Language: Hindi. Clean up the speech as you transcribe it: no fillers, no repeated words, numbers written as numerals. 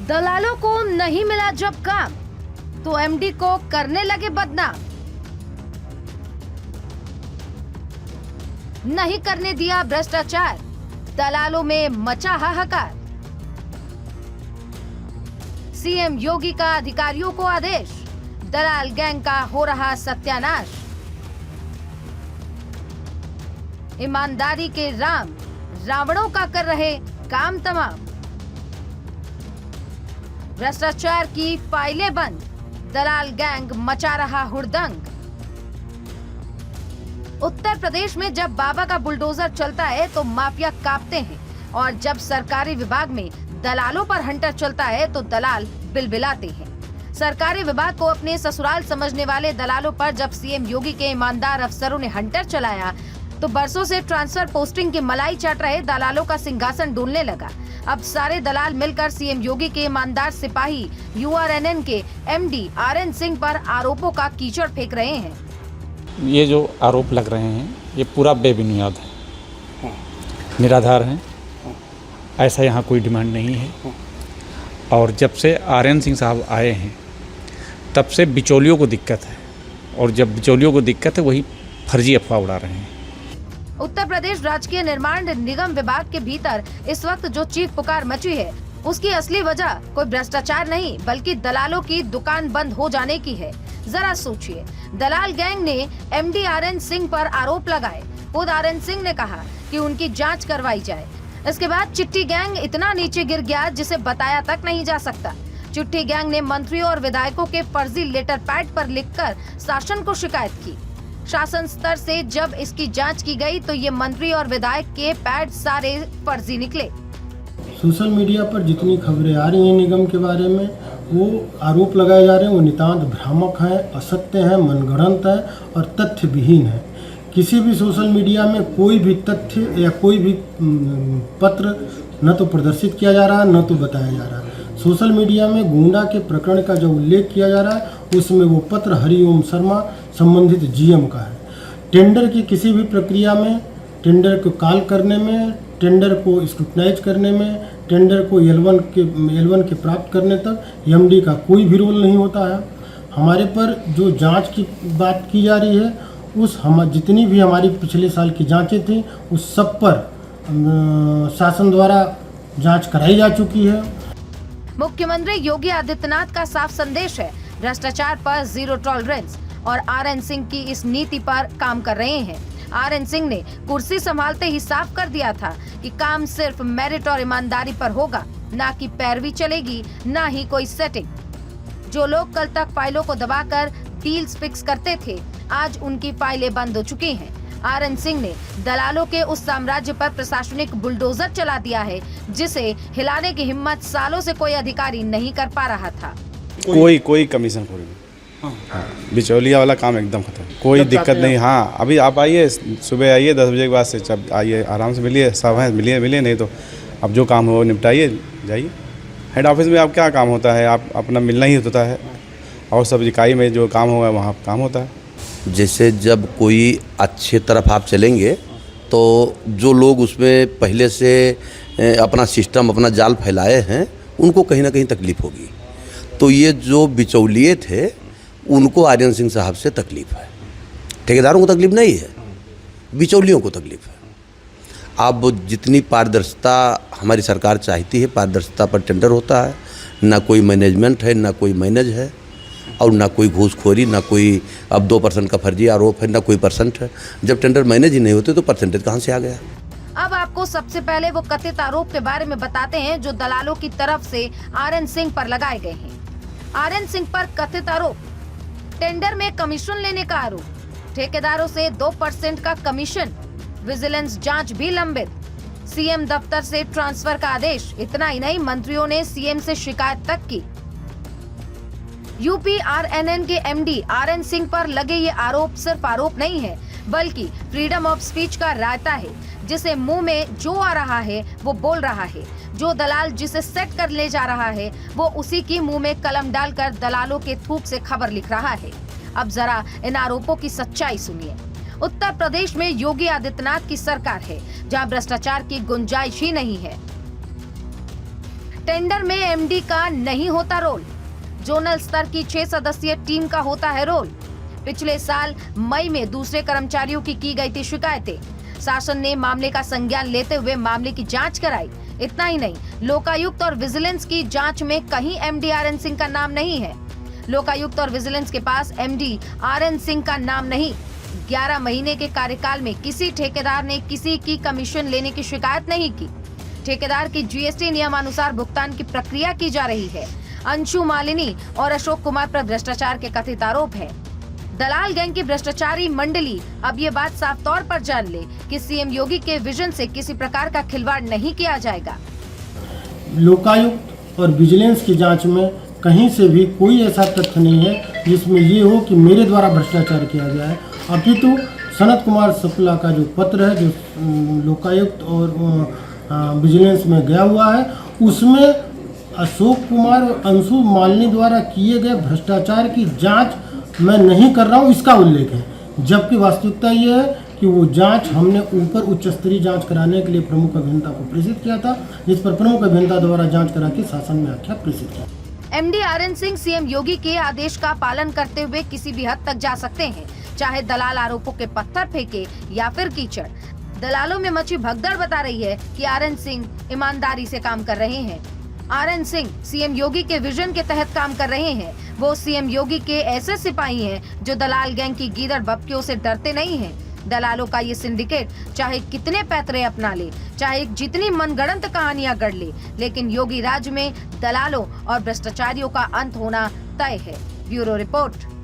दलालों को नहीं मिला जब काम तो एमडी को करने लगे बदनाम। नहीं करने दिया भ्रष्टाचार, दलालों में मचा हाहाकार। सीएम योगी का अधिकारियों को आदेश, दलाल गैंग का हो रहा सत्यानाश। ईमानदारी के राम रावणों का कर रहे काम तमाम। भ्रष्टाचार की फाइलें बंद, दलाल गैंग मचा रहा हुड़दंग। उत्तर प्रदेश में जब बाबा का बुलडोजर चलता है तो माफिया कांपते हैं और जब सरकारी विभाग में दलालों पर हंटर चलता है तो दलाल बिलबिलाते हैं। सरकारी विभाग को अपने ससुराल समझने वाले दलालों पर जब सीएम योगी के ईमानदार अफसरों ने हंटर चलाया तो बरसों से ट्रांसफर पोस्टिंग की मलाई चाट रहे दलालों का सिंहासन डोलने लगा। अब सारे दलाल मिलकर सीएम योगी के ईमानदार सिपाही यूआरएनएन के एमडी आरएन सिंह पर आरोपों का कीचड़ फेंक रहे हैं। ये जो आरोप लग रहे हैं ये पूरा बेबुनियाद है, निराधार है। ऐसा यहाँ कोई डिमांड नहीं है। और जब से आरएन सिंह साहब आए हैं तब से बिचौलियों को दिक्कत है, और जब बिचौलियों को दिक्कत है वही फर्जी अफवाह उड़ा रहे हैं। उत्तर प्रदेश राजकीय निर्माण निगम विभाग के भीतर इस वक्त जो चीख पुकार मची है उसकी असली वजह कोई भ्रष्टाचार नहीं बल्कि दलालों की दुकान बंद हो जाने की है। जरा सोचिए, दलाल गैंग ने एमडी आरएन सिंह पर आरोप लगाए। खुद आरएन सिंह ने कहा कि उनकी जांच करवाई जाए। इसके बाद चिट्ठी गैंग इतना नीचे गिर गया जिसे बताया तक नहीं जा सकता। चिट्ठी गैंग ने मंत्रियों और विधायकों के फर्जी लेटर पैड पर लिखकर शासन को शिकायत की। शासन स्तर से जब इसकी जांच की गई तो ये मंत्री और विधायक के पैड सारे फर्जी निकले। सोशल मीडिया पर जितनी खबरें आ रही हैं निगम के बारे में, वो आरोप लगाए जा रहे हैं, वो नितांत भ्रामक हैं, असत्य हैं, मनगढ़ंत हैं और तथ्य विहीन है। किसी भी सोशल मीडिया में कोई भी तथ्य या कोई भी पत्र न तो प्रदर्शित किया जा रहा है न तो बताया जा रहा है। सोशल मीडिया में गुंडा के प्रकरण का जो उल्लेख किया जा रहा है उसमें वो पत्र हरिओम शर्मा संबंधित जीएम का है। टेंडर की किसी भी प्रक्रिया में, टेंडर को कॉल करने में, टेंडर को स्क्रूटनाइज करने में, टेंडर को L1 के प्राप्त करने तक एमडी का कोई भी रोल नहीं होता है। हमारे पर जो जांच की बात की जा रही है जितनी भी हमारी पिछले साल की जांचें थी उस सब पर शासन द्वारा जांच कराई जा चुकी है। मुख्यमंत्री योगी आदित्यनाथ का साफ संदेश है, भ्रष्टाचार पर जीरो टॉलरेंस, और आरएन सिंह की इस नीति पर काम कर रहे हैं। आरएन सिंह ने कुर्सी संभालते ही साफ कर दिया था कि काम सिर्फ मेरिट और ईमानदारी पर होगा, ना कि पैरवी चलेगी, ना ही कोई सेटिंग। जो लोग कल तक फाइलों को दबाकर डील्स फिक्स करते थे, आज उनकी फाइलें बंद हो चुकी हैं। आरएन सिंह ने दलालों के उस साम्राज्य पर प्रशासनिक बुलडोजर चला दिया है जिसे हिलाने की हिम्मत सालों से कोई अधिकारी नहीं कर पा रहा था। कोई कमीशन खोरी नहीं, बिचौलिया वाला काम एकदम खत्म, कोई दिक्कत नहीं। हाँ, अभी आप आइए, सुबह आइए 10 बजे के बाद से, जब आइए आराम से मिलिए, सब हैं मिलिए, नहीं तो अब जो काम हो निपटाइए, जाइए। हेड ऑफिस में आप क्या काम होता है, आप अपना मिलना ही होता है, और सब इकाई में जो काम होगा वहाँ काम होता है। जैसे जब कोई अच्छे तरफ आप चलेंगे तो जो लोग उसमें पहले से अपना सिस्टम, अपना जाल फैलाए हैं, उनको कहीं ना कहीं तकलीफ होगी। तो ये जो बिचौलिए थे उनको आर्यन सिंह साहब से तकलीफ है, ठेकेदारों को तकलीफ नहीं है, बिचौलियों को तकलीफ है। अब जितनी पारदर्शिता हमारी सरकार चाहती है, पारदर्शिता पर टेंडर होता है, ना कोई मैनेजमेंट है, ना कोई मैनेज है, और ना कोई घूसखोरी, ना कोई अब 2% का फर्जी आरोप है, ना कोई परसेंट है। जब टेंडर मैनेज ही नहीं होते तो परसेंटेज कहाँ से आ गया? अब आपको सबसे पहले वो कथित आरोप के बारे में बताते हैं जो दलालों की तरफ से आरएन सिंह पर लगाए गए हैं। आरएन सिंह पर कथित आरोप, टेंडर में कमीशन लेने का आरोप, ठेकेदारों से 2% का कमीशन, विजिलेंस जांच भी लंबित, सीएम दफ्तर से ट्रांसफर का आदेश। इतना ही नहीं, मंत्रियों ने सीएम से शिकायत तक की। यूपीआरएनएन के एमडी आरएन सिंह पर लगे ये आरोप सिर्फ आरोप नहीं है बल्कि फ्रीडम ऑफ स्पीच का रायता है, जिसे मुंह में जो आ रहा है वो बोल रहा है। जो दलाल जिसे सेट कर ले जा रहा है वो उसी की मुंह में कलम डालकर दलालों के थूक से खबर लिख रहा है। अब जरा इन आरोपों की सच्चाई सुनिए। उत्तर प्रदेश में योगी आदित्यनाथ की सरकार है जहां भ्रष्टाचार की गुंजाइश ही नहीं है। टेंडर में एमडी का नहीं होता रोल, जोनल स्तर की 6 सदस्यीय टीम का होता है रोल। पिछले साल मई में दूसरे कर्मचारियों की गई थी शिकायतें। शासन ने मामले का संज्ञान लेते हुए मामले की जांच कराई। इतना ही नहीं, लोकायुक्त और विजिलेंस की जांच में कहीं एमडी आरएन सिंह का नाम नहीं है। लोकायुक्त और विजिलेंस के पास एमडी आरएन सिंह का नाम नहीं। 11 महीने के कार्यकाल में किसी ठेकेदार ने किसी की कमीशन लेने की शिकायत नहीं की। ठेकेदार की जीएसटी नियमानुसार भुगतान की प्रक्रिया की जा रही है। अंशु मालिनी और अशोक कुमार पर भ्रष्टाचार के कथित आरोप है। दलाल गैंग की भ्रष्टाचारी मंडली अब ये बात साफ तौर पर जान ले कि सीएम योगी के विजन से किसी प्रकार का खिलवाड़ नहीं किया जाएगा। लोकायुक्त और विजिलेंस की जांच में कहीं से भी कोई ऐसा तथ्य नहीं है जिसमें ये हो कि मेरे द्वारा भ्रष्टाचार किया गया है। अपितु सनत कुमार शुक्ला का जो पत्र है, जो लोकायुक्त और विजिलेंस में गया हुआ है, उसमें अशोक कुमार और अंशु मालिनी द्वारा किए गए भ्रष्टाचार की जांच मैं नहीं कर रहा हूँ, इसका उल्लेख है। जबकि वास्तविकता ये है कि वो जांच हमने ऊपर उच्च स्तरीय जांच कराने के लिए प्रमुख अभियंता को प्रेषित किया था, जिस पर प्रमुख अभियंता द्वारा जांच करा के शासन में आख्या प्रेषित किया। एमडी आरएन सिंह सीएम योगी के आदेश का पालन करते हुए किसी भी हद तक जा सकते हैं, चाहे दलाल आरोपों के पत्थर फेंके या फिर कीचड़। दलालों में मची भगदड़ बता रही है कि आरएन सिंह ईमानदारी से काम कर रहे हैं। आरएन सिंह सीएम योगी के विजन के तहत काम कर रहे हैं। वो सीएम योगी के ऐसे सिपाही हैं जो दलाल गैंग की गीदड़ बप्पियों से डरते नहीं हैं। दलालों का ये सिंडिकेट चाहे कितने पैतरे अपना ले, चाहे जितनी मनगढ़ंत कहानियां गढ़ ले, लेकिन योगी राज में दलालों और भ्रष्टाचारियों का अंत होना तय है। Bureau report.